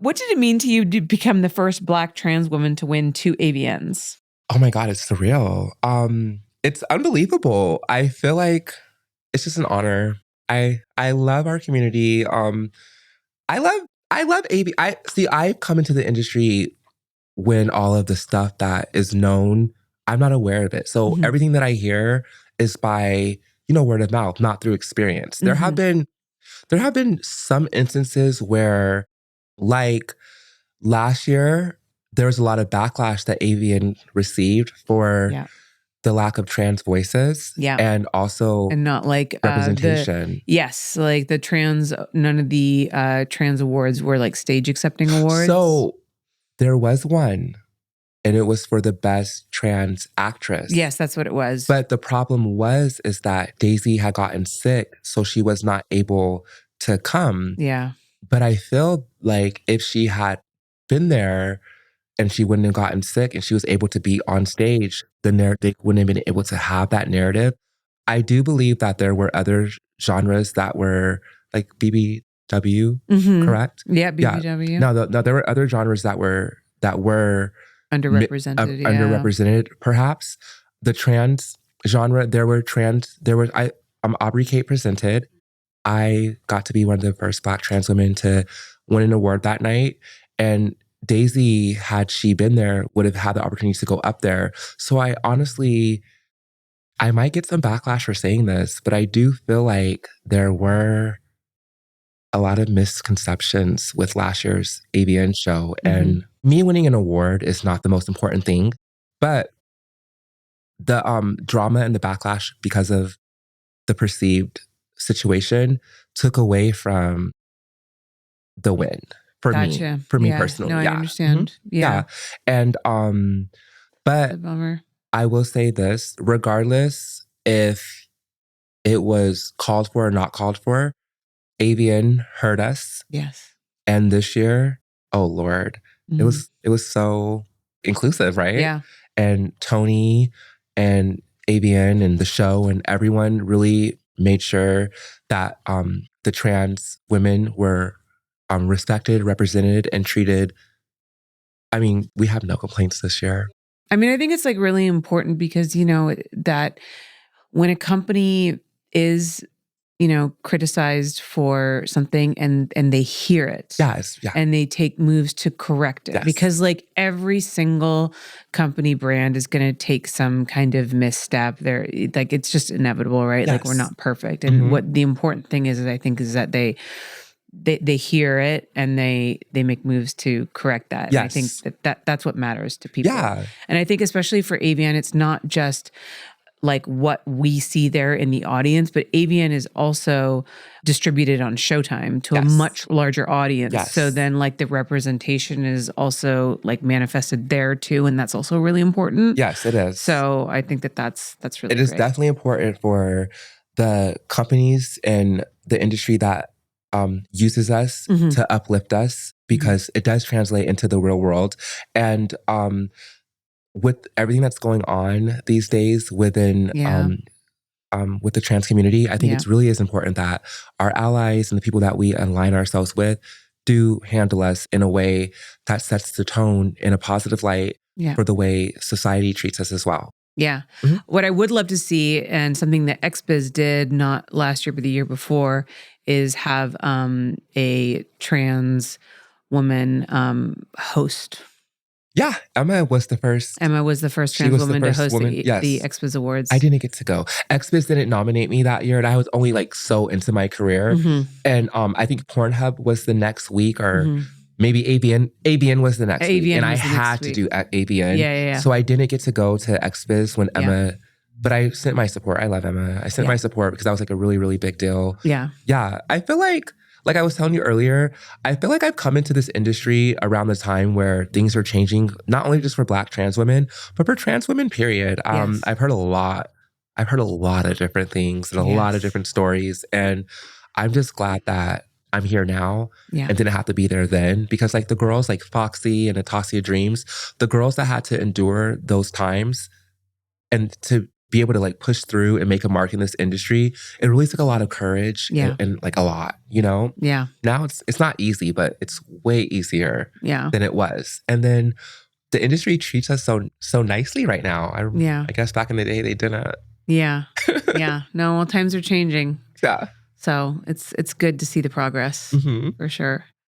What did it mean to you to become the first Black trans woman to win 2 AVNs? Oh my God, it's surreal. It's unbelievable. I feel like it's just an honor. I love our community. I love AV. I've come into the industry when all of the stuff that is known, I'm not aware of it. So everything that I hear is by, word of mouth, not through experience. There have been some instances where, like last year, there was a lot of backlash that AVN received for the lack of trans voices and also and not like representation. Like none of the trans awards were like stage accepting awards. So there was one, and it was for the best trans actress. Yes, that's what it was. But the problem is that Daisy had gotten sick, so she was not able to come. Yeah. But I feel like if she had been there and she wouldn't have gotten sick and she was able to be on stage, they wouldn't have been able to have that narrative. I do believe that there were other genres that were like BBW, correct? Yeah, BBW. Yeah. No, there were other genres that were underrepresented. Underrepresented, perhaps. The trans genre, Aubrey Kate presented. I got to be one of the first Black trans women to win an award that night. And Daisy, had she been there, would have had the opportunity to go up there. So I might get some backlash for saying this, but I do feel like there were a lot of misconceptions with last year's AVN show. And me winning an award is not the most important thing, but the drama and the backlash because of the perceived situation took away from the win for me personally. No, I understand. Yeah. And but a bummer. I will say this, regardless if it was called for or not called for, AVN heard us. Yes. And this year, oh Lord, it was so inclusive, right? Yeah. And Tony and AVN and the show and everyone really made sure that the trans women were respected, represented, and treated. I mean, we have no complaints this year. I mean, I think it's like really important because, that when a company is, criticized for something and they hear it. Yes. Yeah. And they take moves to correct it. Yes. Because like every single company brand is going to take some kind of misstep there. Like it's just inevitable, right? Yes. Like we're not perfect. And what the important thing is I think is that they hear it and they make moves to correct that. Yes. And I think that's what matters to people. Yeah. And I think especially for AVN, it's not just like what we see there in the audience, but AVN is also distributed on Showtime to a much larger audience. Yes. So then like the representation is also like manifested there too. And that's also really important. Yes, it is. So I think that's really It is great. definitely important for the companies and the industry that uses us to uplift us because it does translate into the real world. And with everything that's going on these days within with the trans community, I think it really is important that our allies and the people that we align ourselves with do handle us in a way that sets the tone in a positive light for the way society treats us as well. Yeah. What I would love to see, and something that XBiz did not last year but the year before, is have a trans woman host. Yeah, Emma was the first trans woman to host the XBiz Awards. I didn't get to go. XBiz didn't nominate me that year, and I was only like so into my career. And I think Pornhub was the next week, or maybe AVN was the next week. And I had to do AVN. Yeah. So I didn't get to go to XBiz when Emma, but I sent my support. I love Emma. I sent my support because that was like a really, really big deal. Yeah. I feel like I was telling you earlier, I feel like I've come into this industry around the time where things are changing, not only just for Black trans women, but for trans women, period. I've heard a lot. I've heard a lot of different things and a lot of different stories. And I'm just glad that I'm here now and didn't have to be there then. Because like the girls like Foxxy and Natassia Dreams, the girls that had to endure those times and to be able to like push through and make a mark in this industry, it really took a lot of courage and like a lot, you know? Yeah. Now it's not easy, but it's way easier Yeah. than it was. And then the industry treats us so nicely right now. I guess back in the day they didn't. Yeah. Yeah. No, well, times are changing. Yeah. So it's good to see the progress for sure.